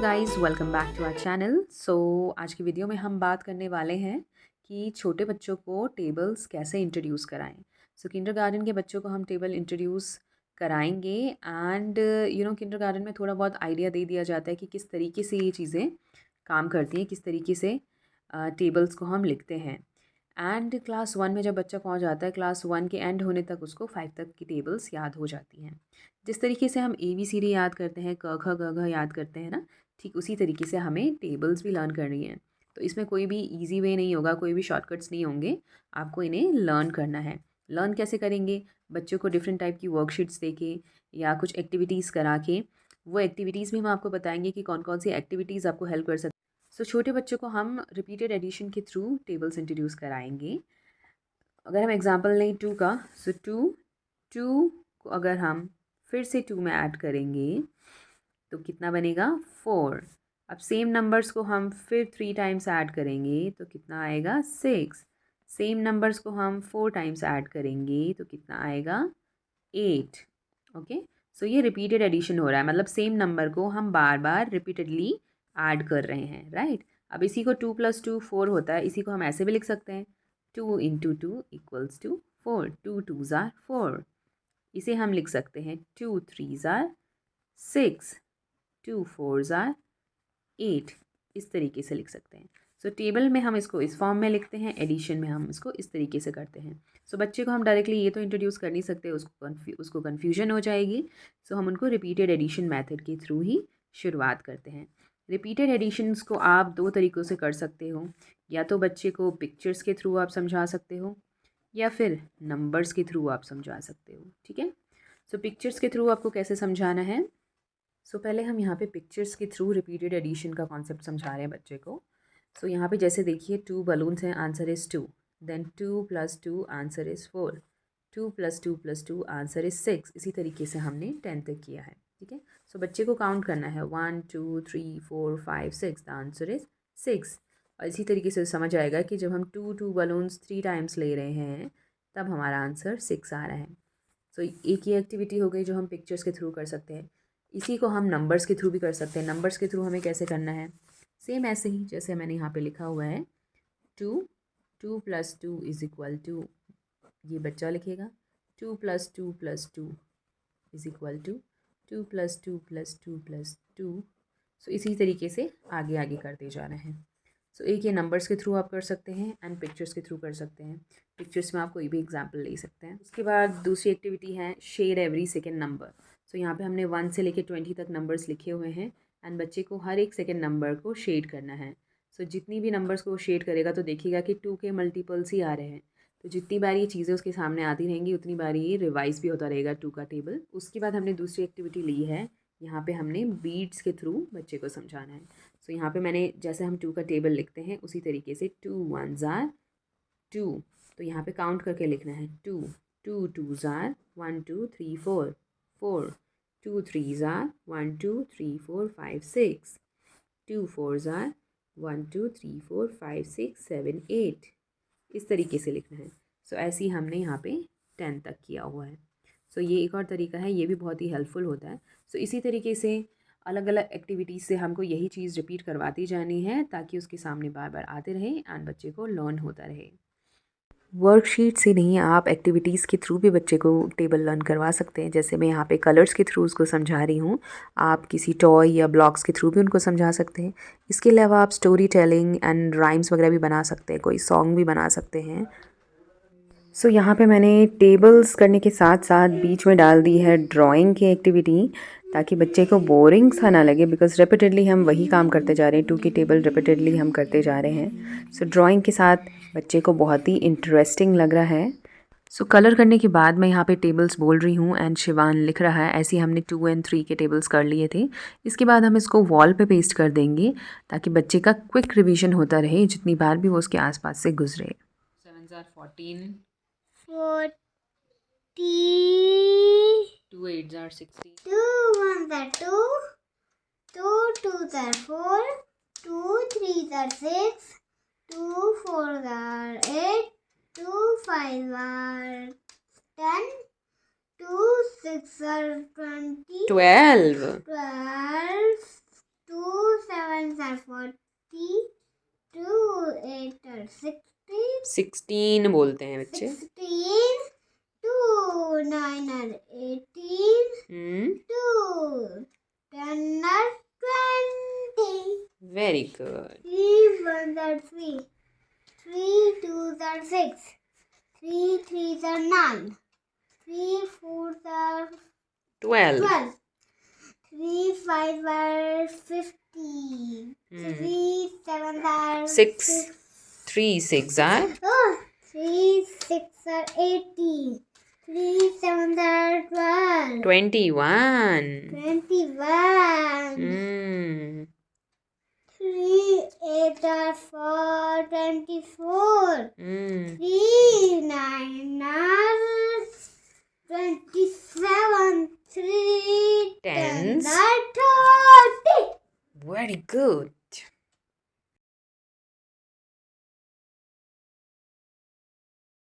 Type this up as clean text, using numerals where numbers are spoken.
Guys, welcome back to our channel. आज की video में हम बात करने वाले हैं कि छोटे बच्चों को टेबल्स कैसे इंट्रोड्यूस कराएं। किंडरगार्टन के बच्चों को हम टेबल इंट्रोड्यूस कराएंगे एंड किंडरगार्टन में थोड़ा बहुत आइडिया दे दिया जाता है कि किस तरीके से ये चीज़ें काम करती हैं, किस तरीके से टेबल्स को हम लिखते हैं। एंड क्लास 1 में जब बच्चा पहुंच जाता है, क्लास 1 के एंड होने तक उसको 5 तक की टेबल्स याद हो जाती हैं। जिस तरीके से हम ABCD याद करते हैं, क ख ग घ याद करते हैं ना, ठीक उसी तरीके से हमें टेबल्स भी लर्न करनी है। तो इसमें कोई भी इजी वे नहीं होगा, कोई भी शॉर्टकट्स नहीं होंगे, आपको इन्हें लर्न करना है। लर्न कैसे करेंगे? बच्चों को डिफरेंट टाइप की वर्कशीट्स दे के या कुछ एक्टिविटीज़ करा के, वो एक्टिविटीज़ भी हम आपको बताएंगे कि कौन कौन सी एक्टिविटीज़ आपको हेल्प कर सकती। छोटे बच्चों को हम रिपीटेड एडिशन के थ्रू टेबल्स इंट्रोड्यूस कराएंगे। अगर हम एग्जांपल लें 2 का, सो 2 को अगर हम फिर से 2 में ऐड करेंगे तो कितना बनेगा? 4। अब सेम नंबर्स को हम फिर 3 टाइम्स ऐड करेंगे तो कितना आएगा? 6। सेम नंबर्स को हम 4 टाइम्स ऐड करेंगे तो कितना आएगा? 8। ओके, सो ये रिपीटेड एडिशन हो रहा है, मतलब सेम नंबर को हम बार बार रिपीटेडली ऐड कर रहे हैं, राइट। अब इसी को 2 + 2 4 होता है, इसी को हम ऐसे भी लिख सकते हैं, 2 × 2 = 4, 2 2s are 4। इसे हम लिख सकते हैं 2 3s are 6, 2 4s are 8। इस तरीके से लिख सकते हैं। टेबल में हम इसको इस फॉर्म में लिखते हैं, एडिशन में हम इसको इस तरीके से करते हैं। बच्चे को हम डायरेक्टली ये तो इंट्रोड्यूस कर नहीं सकते, उसको कन्फ्यूजन हो जाएगी। हम उनको रिपीटेड एडिशन मेथड के थ्रू ही शुरुआत करते हैं। रिपीटेड एडिशंस को आप 2 तरीक़ों से कर सकते हो, या तो बच्चे को पिक्चर्स के थ्रू आप समझा सकते हो या फिर नंबर्स के थ्रू आप समझा सकते हो, ठीक है। पिक्चर्स के थ्रू आपको कैसे समझाना है? पहले हम यहाँ पे पिक्चर्स के थ्रू रिपीटेड एडिशन का कॉन्सेप्ट समझा रहे हैं बच्चे को। यहाँ पे जैसे देखिए 2 बलून्स हैं, answer is 2, then 2 + 2 answer is 4, 2 + 2 + 2 answer is 6। इसी तरीके से हमने 10 तक किया है, ठीक है। बच्चे को काउंट करना है 1 2 3 4 5 6, द आंसर इज़ 6। और इसी तरीके से समझ आएगा कि जब हम 2 बलून्स 3 टाइम्स ले रहे हैं तब हमारा आंसर 6 आ रहा है। एक ये एक्टिविटी हो गई जो हम पिक्चर्स के थ्रू कर सकते हैं। इसी को हम नंबर्स के थ्रू भी कर सकते हैं। नंबर्स के थ्रू हमें कैसे करना है? सेम ऐसे ही जैसे मैंने यहाँ पे लिखा हुआ है 2 2 + 2 = ये बच्चा लिखेगा 2 + 2 + 2 = 2 + 2 + 2 + 2। इसी तरीके से आगे आगे करते जाना है। एक ये नंबर्स के थ्रू आप कर सकते हैं एंड पिक्चर्स के थ्रू कर सकते हैं। पिक्चर्स में आप कोई भी एग्जांपल ले सकते हैं। उसके बाद दूसरी एक्टिविटी है शेड एवरी सेकेंड नंबर। यहाँ पे हमने 1 से लेके 20 तक नंबर्स लिखे हुए हैं एंड बच्चे को हर एक सेकेंड नंबर को शेड करना है। जितनी भी नंबर्स को शेड करेगा तो देखिएगा कि 2 के मल्टीपल्स ही आ रहे हैं। जितनी बार ये चीज़ें उसके सामने आती रहेंगी उतनी बार ये रिवाइज भी होता रहेगा 2 का टेबल। उसके बाद हमने दूसरी एक्टिविटी ली है, यहाँ पे हमने बीट्स के थ्रू बच्चे को समझाना है। यहाँ पे मैंने जैसे हम 2 का टेबल लिखते हैं उसी तरीके से 2 1s are 2, तो यहाँ पे काउंट करके लिखना है 2 2 2s are 1 2 3 4 4, 2 3s are 1 2 3 4 5 6, 2 4s are 1 2 3 4 5 6 7 8। इस तरीके से लिखना है। ऐसे ही हमने यहाँ पे 10 तक किया हुआ है। ये एक और तरीका है, ये भी बहुत ही हेल्पफुल होता है। इसी तरीके से अलग अलग एक्टिविटीज़ से हमको यही चीज़ रिपीट करवाती जानी है ताकि उसके सामने बार बार आते रहे एंड बच्चे को लर्न होता रहे। वर्कशीट से नहीं, आप एक्टिविटीज़ के थ्रू भी बच्चे को टेबल लर्न करवा सकते हैं। जैसे मैं यहाँ पे कलर्स के थ्रू उसको समझा रही हूँ, आप किसी टॉय या ब्लॉक्स के थ्रू भी उनको समझा सकते हैं। इसके अलावा आप स्टोरी टेलिंग एंड राइम्स वगैरह भी बना सकते हैं, कोई सॉन्ग भी बना सकते हैं। यहाँ पे मैंने टेबल्स करने के साथ साथ बीच में डाल दी है ड्राइंग की एक्टिविटी, ताकि बच्चे को बोरिंग सा ना लगे, बिकॉज रिपीटेडली हम वही काम करते जा रहे हैं, 2 की टेबल रिपीटेडली हम करते जा रहे हैं। ड्राइंग के साथ बच्चे को बहुत ही इंटरेस्टिंग लग रहा है। कलर करने के बाद मैं यहाँ पे टेबल्स बोल रही हूँ एंड शिवान लिख रहा है। ऐसे हमने 2 और 3 के टेबल्स कर लिए थे। इसके बाद हम इसको वॉल पे पेस्ट कर देंगे ताकि बच्चे का क्विक रिवीजन होता रहे जितनी बार भी वो उसके आसपास से गुजरे। 7s are 14, 40, 2 8s are 60, 2 1s are 2, 2 2s are 4, 2 3s are 6, 2 4s are 8, 2 5s are 10, 2 6 are 20, 12, 12, 2 16 बोलते हैं बच्चे. 16. 2 9 are 18. 2 10 are 20. Very good. 3 1s are 3. 3 2s are 6. 3 3s are 9. 3 4s are 12. 12. 3 5 are 15. 3 7 are 6. 3 6 are 3 6 are 18. 3 7 are 12. 21. 21. 3 8 are 4 24. 3 9 are 27. 3 10 Tens. are 30. Very good.